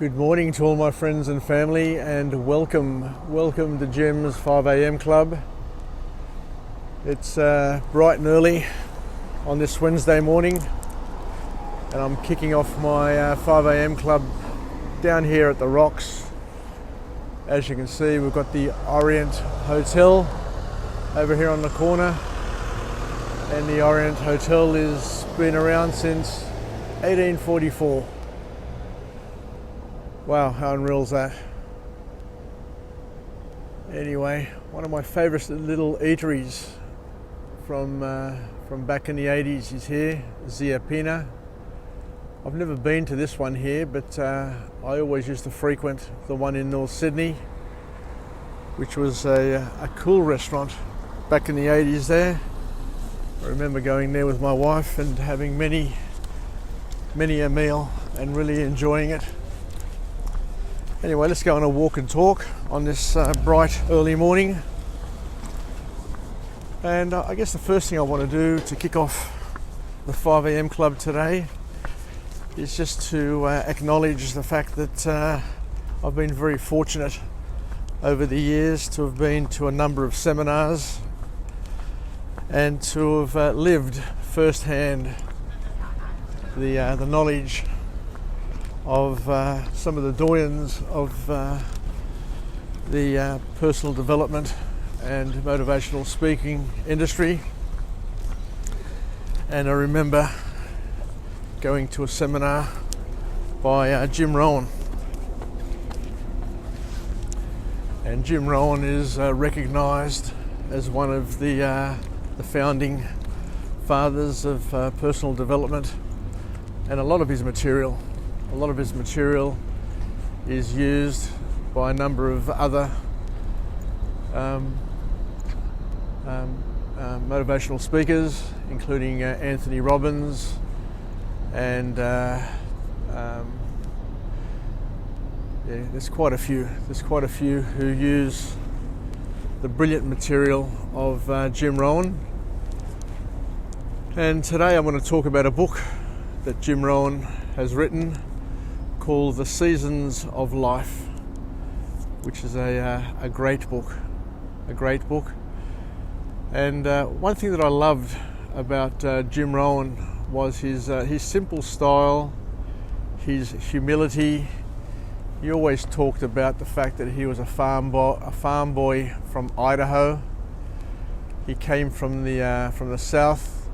Good morning to all my friends and family, and welcome to Jim's 5 a.m. club. It's bright and early on this Wednesday morning, and I'm kicking off my 5 a.m. club down here at the Rocks. As you can see, we've got the Orient Hotel over here on the corner, and the Orient Hotel has been around since 1844. Wow, how unreal is that? Anyway, one of my favourite little eateries from back in the 80s is here, Zia Pina. I've never been to this one here, but I always used to frequent the one in North Sydney, which was a cool restaurant back in the 80s there. I remember going there with my wife and having many a meal and really enjoying it. Anyway, let's go on a walk and talk on this bright early morning. And I guess the first thing I want to do to kick off the 5 a.m. club today is just to acknowledge the fact that I've been very fortunate over the years to have been to a number of seminars and to have lived firsthand the knowledge of some of the doyens of the personal development and motivational speaking industry. And I remember going to a seminar by Jim Rohn. And Jim Rohn is recognised as one of the founding fathers of personal development, and a lot of his material is used by a number of other motivational speakers, including Anthony Robbins, and there's quite a few who use the brilliant material of Jim Rohn. And today I want to talk about a book that Jim Rohn has written called The Seasons of Life, which is a great book. And one thing that I loved about Jim Rohn was his simple style, his humility. He always talked about the fact that he was a farm boy from Idaho. He came from the south,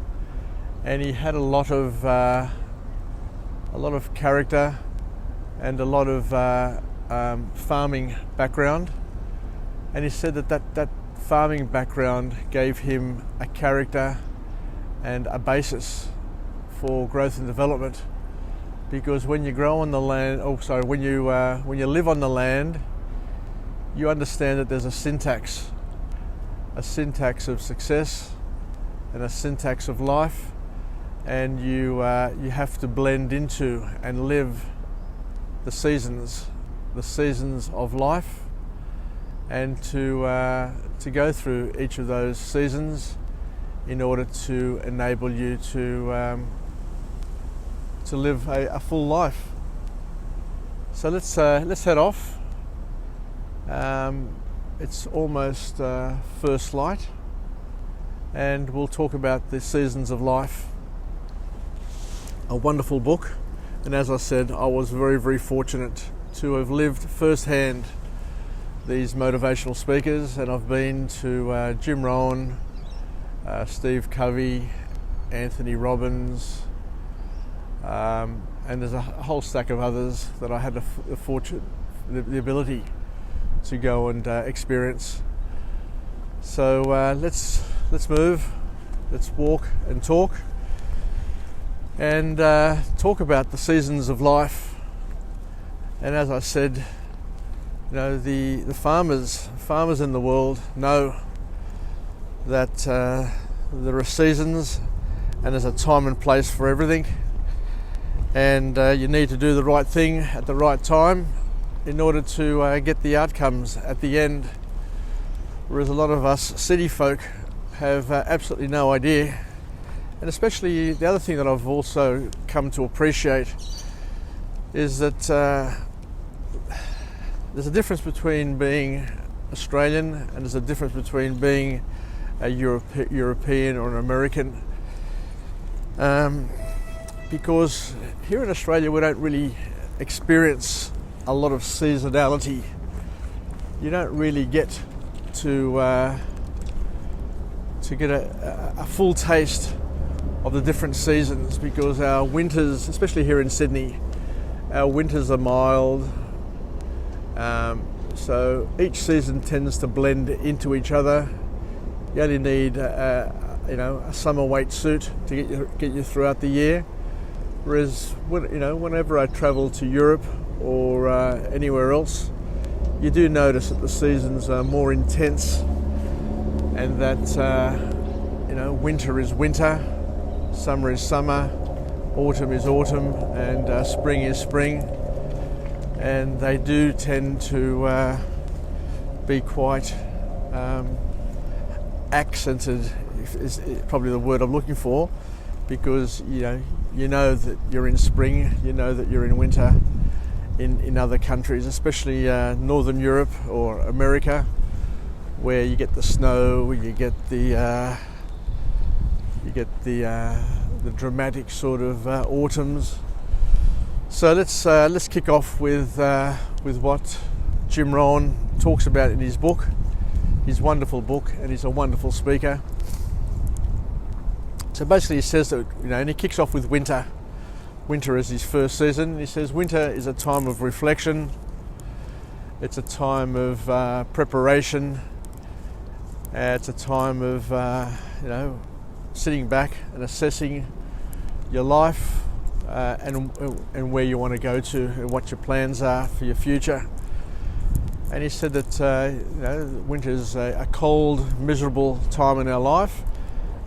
and he had a lot of character and a lot of farming background. And he said that farming background gave him a character and a basis for growth and development, because when you grow on the land, when you live on the land, you understand that there's a syntax of success and a syntax of life, and you have to blend into and live the seasons of life, and to go through each of those seasons in order to enable you to live a full life. So let's head off. It's almost first light, and we'll talk about the seasons of life. A wonderful book, and as I said, I was very, very fortunate to have lived firsthand these motivational speakers, and I've been to Jim Rohn, Steve Covey, Anthony Robbins, and there's a whole stack of others that I had the ability to go and experience. So let's move, let's walk and talk, and talk about the seasons of life. And as I said, the farmers in the world know that there are seasons, and there's a time and place for everything, and you need to do the right thing at the right time in order to get the outcomes at the end. Whereas a lot of us city folk have absolutely no idea. And especially the other thing that I've also come to appreciate is that there's a difference between being Australian and there's a difference between being a European or an American. Because here in Australia we don't really experience a lot of seasonality. You don't really get to get a full taste of the different seasons, because our winters, especially here in Sydney, our winters are mild. So each season tends to blend into each other. You only need a summer weight suit to get you throughout the year. Whereas whenever I travel to Europe or anywhere else, you do notice that the seasons are more intense, and that winter is winter, summer is summer, autumn is autumn, and spring is spring. And they do tend to be quite accented, is probably the word I'm looking for, because you know that you're in spring, you know that you're in winter in other countries, especially Northern Europe or America, where you get the snow, you get the dramatic sort of autumns. So let's kick off with what Jim Rohn talks about in his book, his wonderful book, and he's a wonderful speaker. So basically he says that, and he kicks off with winter. Winter is his first season. He says winter is a time of reflection. It's a time of preparation. It's a time of sitting back and assessing your life and where you want to go to and what your plans are for your future. And he said that winter is a cold, miserable time in our life,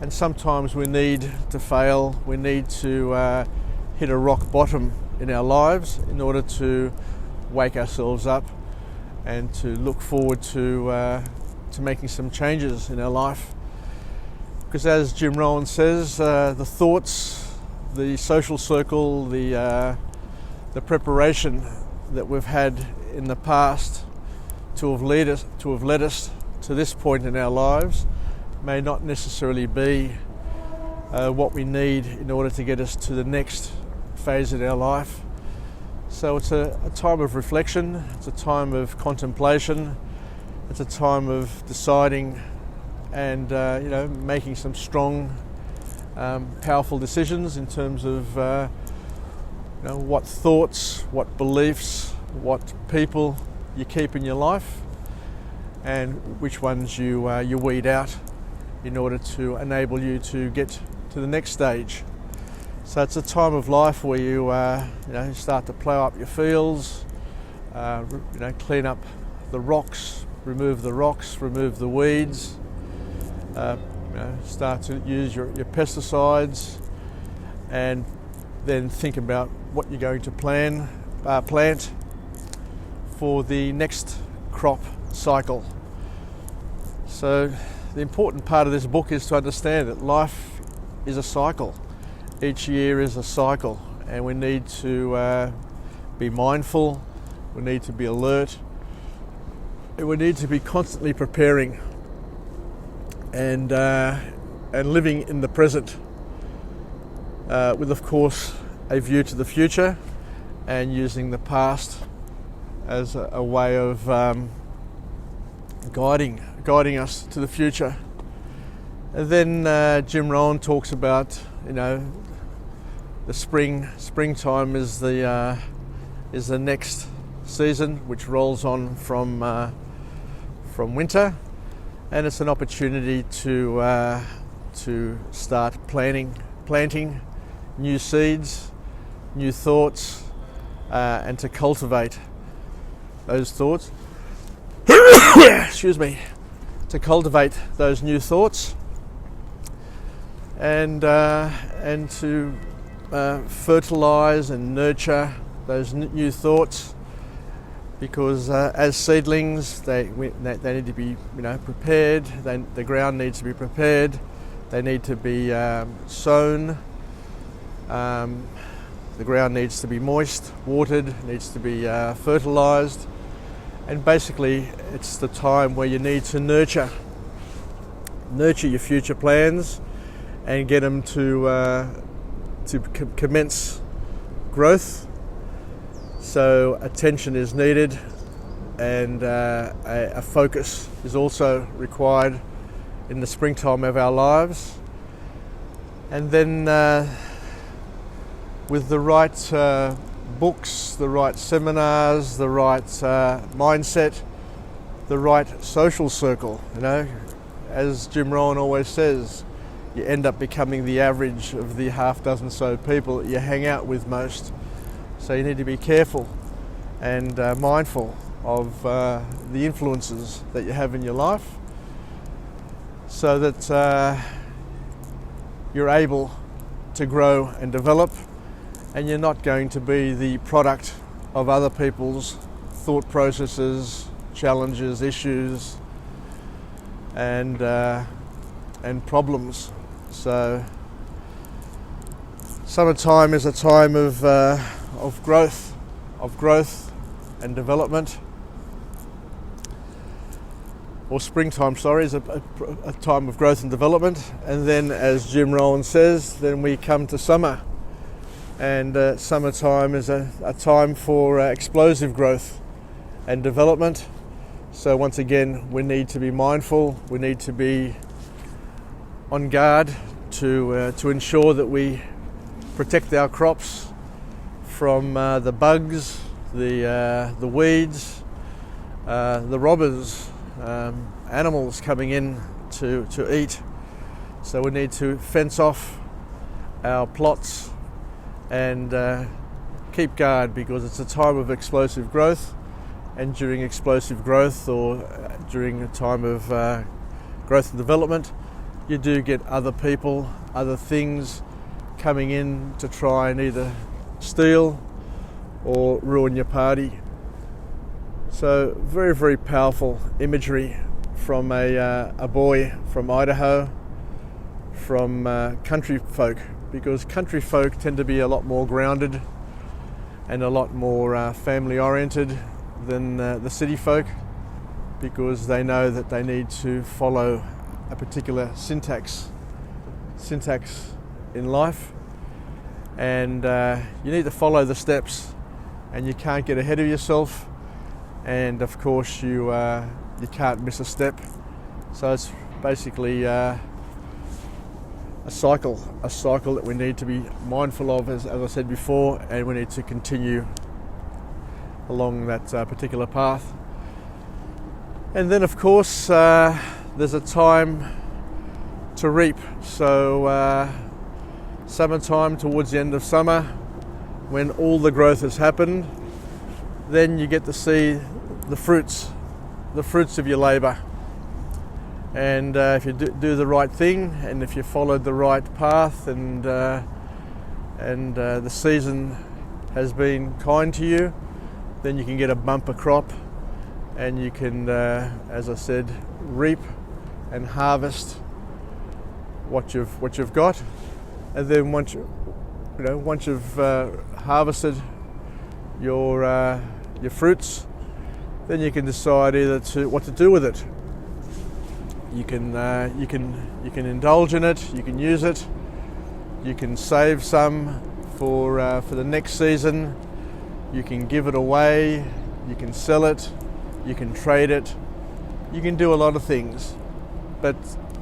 and sometimes we need to fail. We need to hit a rock bottom in our lives in order to wake ourselves up and to look forward to making some changes in our life. Because as Jim Rohn says, the thoughts, the social circle, the preparation that we've had in the past to have led us to this point in our lives may not necessarily be what we need in order to get us to the next phase in our life. So it's a time of reflection, it's a time of contemplation, it's a time of deciding and making some strong, powerful decisions in terms of what thoughts, what beliefs, what people you keep in your life, and which ones you weed out in order to enable you to get to the next stage. So it's a time of life where you start to plough up your fields, clean up the rocks, remove the weeds, start to use your pesticides, and then think about what you're going to plant for the next crop cycle. So the important part of this book is to understand that life is a cycle. Each year is a cycle, and we need to be mindful, we need to be alert, and we need to be constantly preparing and living in the present, with of course a view to the future, and using the past as a way of guiding us to the future. And then Jim Rohn talks about the springtime is the next season, which rolls on from winter, and it's an opportunity to start planting new seeds, new thoughts, and to cultivate those thoughts. Excuse me. To cultivate those new thoughts, and to fertilize and nurture those new thoughts, because as seedlings they need to be prepared. The ground needs to be prepared. They need to be sown. The ground needs to be moist, watered, needs to be fertilized, And basically it's the time where you need to nurture your future plans and get them to commence growth. So attention is needed, and a focus is also required in the springtime of our lives. And then with the right books, the right seminars, the right mindset, the right social circle, as Jim Rohn always says, you end up becoming the average of the half dozen so people you hang out with most. So you need to be careful and mindful of the influences that you have in your life, so that you're able to grow and develop, and you're not going to be the product of other people's thought processes, challenges, issues, and problems. So summertime is a time of growth and development. Or springtime, is a time of growth and development. And then, as Jim Rohn says, then we come to summer. And summertime is a time for explosive growth and development. So once again, we need to be mindful. We need to be on guard to ensure that we protect our crops from the bugs, the weeds, the robbers, animals coming in to eat. So we need to fence off our plots and keep guard, because it's a time of explosive growth. And during explosive growth, or during a time of growth and development, you do get other people, other things coming in to try and either steal or ruin your party. So very, very powerful imagery from a boy from Idaho, from country folk, because country folk tend to be a lot more grounded and a lot more family oriented than the city folk, because they know that they need to follow a particular syntax in life, and you need to follow the steps, and you can't get ahead of yourself, and of course you can't miss a step. So it's basically a cycle that we need to be mindful of, as I said before, and we need to continue along that particular path. And then of course there's a time to reap. So summertime, towards the end of summer, when all the growth has happened, then you get to see the fruits of your labour. And if you do the right thing, and if you followed the right path, and the season has been kind to you, then you can get a bumper crop, and you can, as I said, reap and harvest what you've got. And then once you've harvested your fruits, then you can decide either what to do with it. You can indulge in it. You can use it. You can save some for the next season. You can give it away. You can sell it. You can trade it. You can do a lot of things. But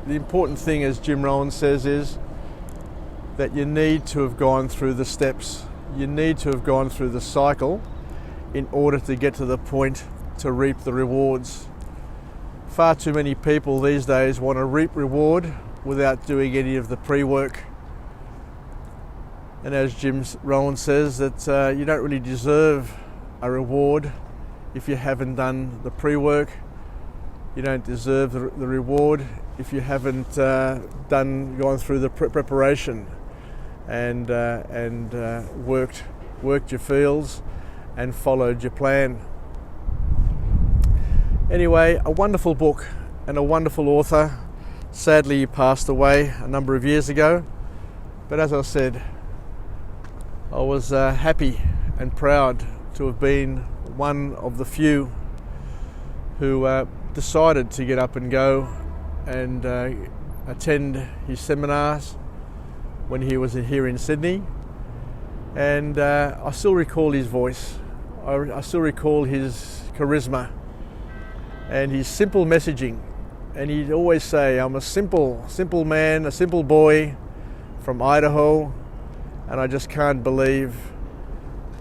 the important thing, as Jim Rohn says, is that you need to have gone through the steps. You need to have gone through the cycle in order to get to the point to reap the rewards. Far too many people these days want to reap reward without doing any of the pre-work. And as Jim Rohn says, that you don't really deserve a reward if you haven't done the pre-work. You don't deserve the reward if you haven't gone through the preparation and worked your fields and followed your plan. Anyway, a wonderful book and a wonderful author. Sadly, he passed away a number of years ago. But as I said, I was happy and proud to have been one of the few who decided to get up and go and attend his seminars when he was here in Sydney. And I still recall his voice. I still recall his charisma and his simple messaging. And he'd always say, I'm a simple man, a simple boy from Idaho, and I just can't believe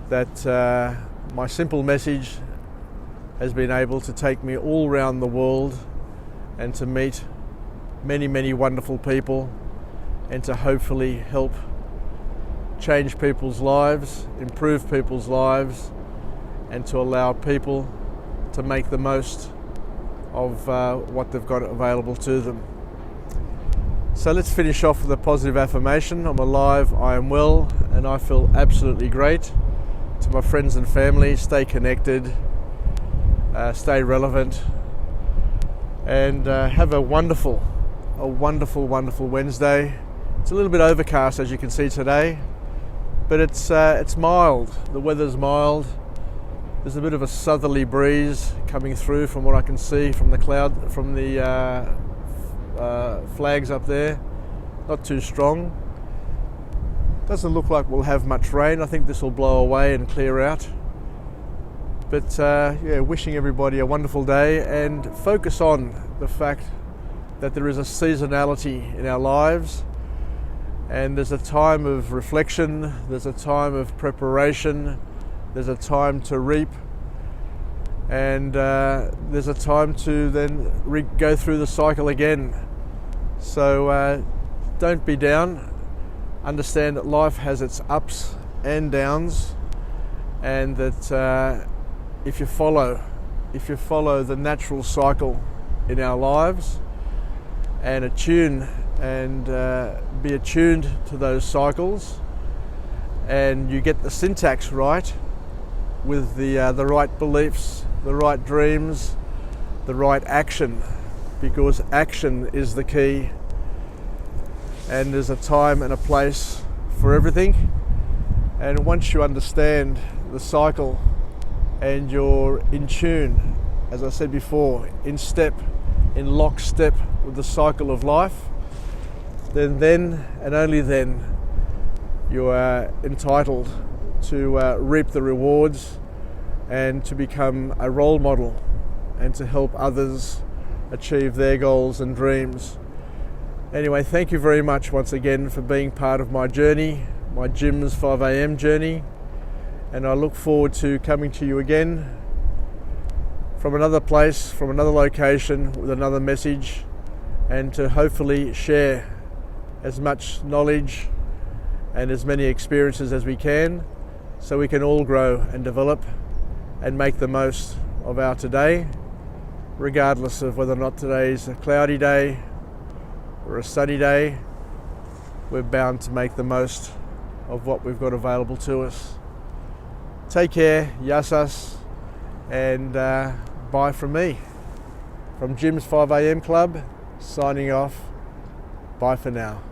that my simple message has been able to take me all around the world and to meet many, many wonderful people and to hopefully help change people's lives, improve people's lives, and to allow people to make the most of what they've got available to them. So let's finish off with a positive affirmation. I'm alive, I am well, and I feel absolutely great. To my friends and family, stay connected, stay relevant, and have a wonderful Wednesday. It's a little bit overcast, as you can see today, but it's mild. The weather's mild. There's a bit of a southerly breeze coming through from what I can see from the flags up there. Not too strong. Doesn't look like we'll have much rain. I think this will blow away and clear out. But wishing everybody a wonderful day, and focus on the fact that there is a seasonality in our lives, and there's a time of reflection, there's a time of preparation, there's a time to reap, and there's a time to then go through the cycle again. So don't be down. Understand that life has its ups and downs, and that if you follow the natural cycle in our lives and be attuned to those cycles, and you get the syntax right with the right beliefs, the right dreams, the right action, because action is the key. And there's a time and a place for everything. And once you understand the cycle and you're in tune, as I said before, in lockstep with the cycle of life, then and only then you are entitled to reap the rewards and to become a role model and to help others achieve their goals and dreams. Anyway, thank you very much once again for being part of my journey, my Jim's 5am journey, and I look forward to coming to you again from another place, from another location, with another message, and to hopefully share as much knowledge and as many experiences as we can, so we can all grow and develop and make the most of our today, regardless of whether or not today is a cloudy day or a sunny day. We're bound to make the most of what we've got available to us. Take care, yasas, and bye from me. From Jim's 5am Club, signing off. Bye for now.